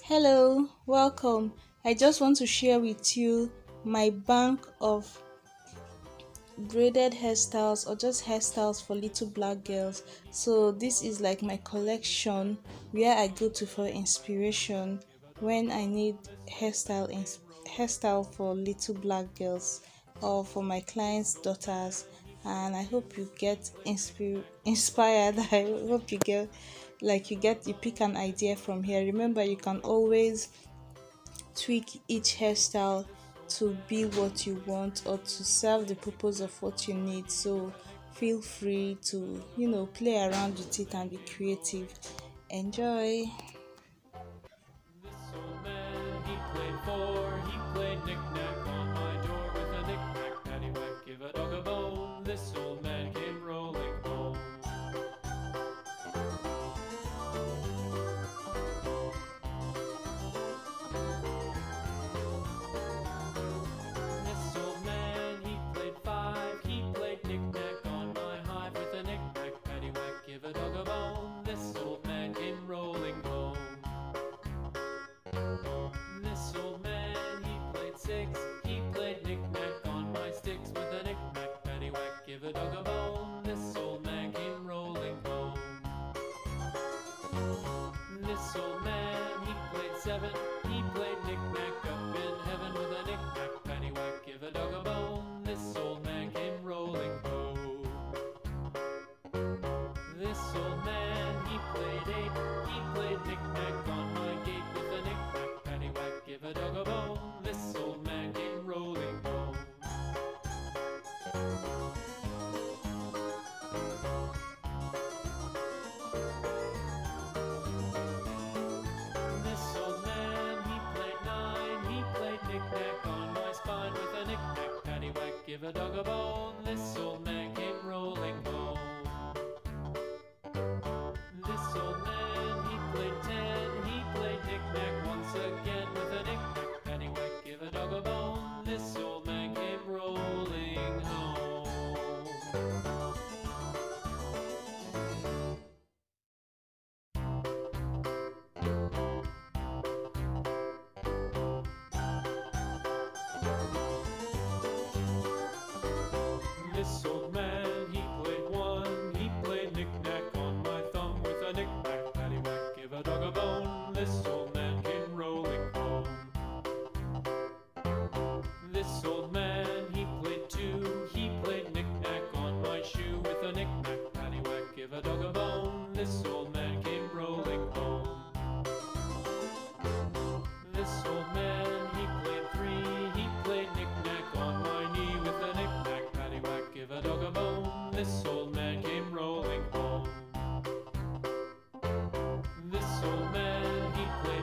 Hello, welcome. I just want to share with you my bank of braided hairstyles or just hairstyles for little black girls. So, this is like my collection where I go to for inspiration when I need hairstyle for little black girls or for my clients' daughters. And I hope you get inspired. I hope you get you pick an idea from here. Remember, you can always tweak each hairstyle to be what you want or to serve the purpose of what you need. So feel free to, play around with it and be creative. Enjoy. This old man, he played four. He played knick-knack on my door with a knick-knack, paddywhack, give a dog a bone. This old man came rolling home. This old man, he played five. He played knick-knack on my hive with a knick-knack, paddywhack, give a dog a bone. This old man came rolling home. This old man, he played six. He played knick-knack on my sticks with a knick-knack, paddywhack, give a dog a bone. This old man came rolling home. This old man, he played seven. He played knick-knack up in heaven with a knick-knack, paddywhack, give a dog a bone. This old man came rolling home. This old man, he played eight. He played knick-knack on my gate with a knick-knack, paddywhack, give a dog a bone. This old man came rolling home. This old man, he played nine. He played knick-knack on my spine with a knick-knack, paddywhack, give a dog a bone. This old man came rolling home. This old man, he played ten. He played knick-knack once again with a knick-knack, paddywhack, give a dog a bone. This old man came rolling home. This old man, he played one. He played knick-knack on my thumb with a knick-knack, paddywhack, give a dog a bone. This old man came rolling home. This old man, he played two. He played knick-knack on my shoe with a knick-knack, paddywhack, give a dog a bone. This old man came rolling home. This old man, he played three. He played knick-knack on my knee with a knick-knack, paddywhack, give a dog a bone. This old man came rolling home. This old man, he played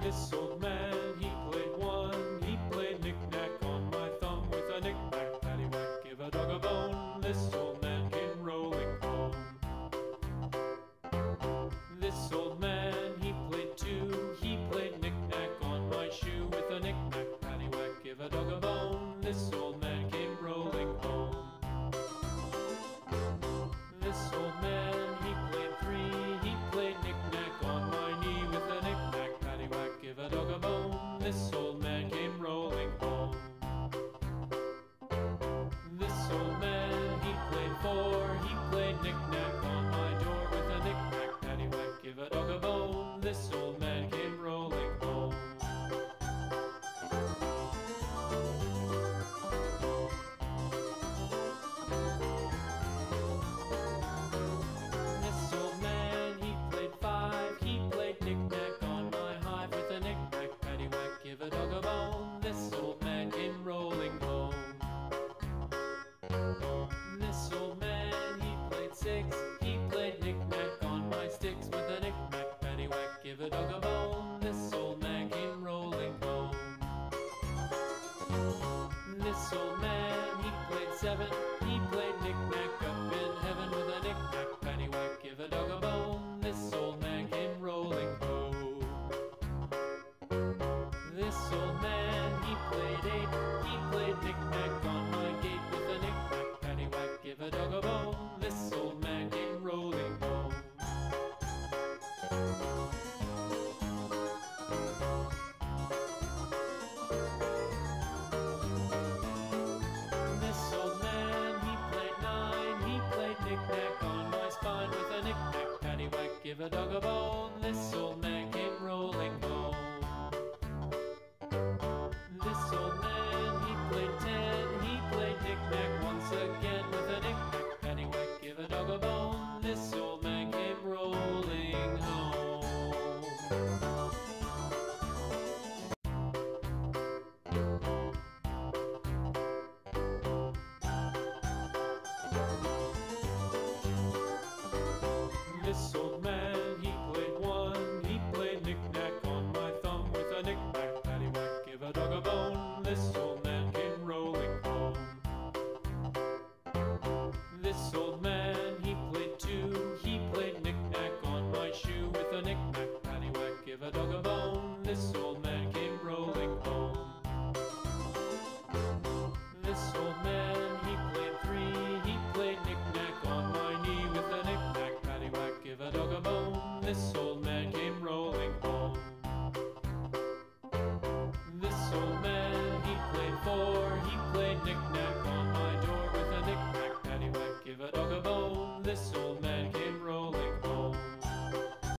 This old man, he played one. He played knick-knack on my thumb with a knick-knack, paddywhack, give a dog a bone. This old man came rolling home. This old man, he played two. He played knick-knack on my shoe with a knick-knack, paddywhack, give a dog a bone. This old man came rolling home. This old man, he played three. He played knick-knack on my knee with a knick-knack, paddywhack, give a dog a bone. This old man came rolling home. This old man, he played four. He played knick-knack on my door with a knick-knack, paddywhack, give a dog a bone. This old man came rolling home. This old man, he played five. He played knick-knack on my hive with a knick-knack, paddywhack, give a dog a bone. This old man came rolling home. This old man, he played six. He played knick-knack on my sticks with a knick-knack, paddywhack, give a dog a bone. This old man came rolling home. This old man, he played seven. He played knick-knack up in heaven with a knick-knack, paddywhack, give a dog a bone. This old man came rolling home. This old man, he played eight. He played knick-knack on my gate with a knick-knack, paddywhack, give a dog a bone. This old man came rolling home. This old man, he played nine. He played knick-knack on my spine with a knick-knack, paddywhack, give a dog a bone. This old man came rolling home. This old man, he played ten. He played knick-knack once again with a knick-knack, paddywhack, give a dog a bone. This old man came rolling home. This old man, he played one. He played knick-knack on my thumb with a knick-knack, paddywhack, give a dog a bone. This old man came rolling home. This old man, he played two. He played knick-knack on my shoe with a knick-knack, paddywhack, give a dog a bone. This old man came rolling home. This old man, he played three. He played knick-knack on my knee with a knick-knack, paddywhack, give a dog a bone. This old man came rolling home. This old man, he played four. He played knick-knack on my door with a knick-knack, paddywhack, give a dog a bone. This old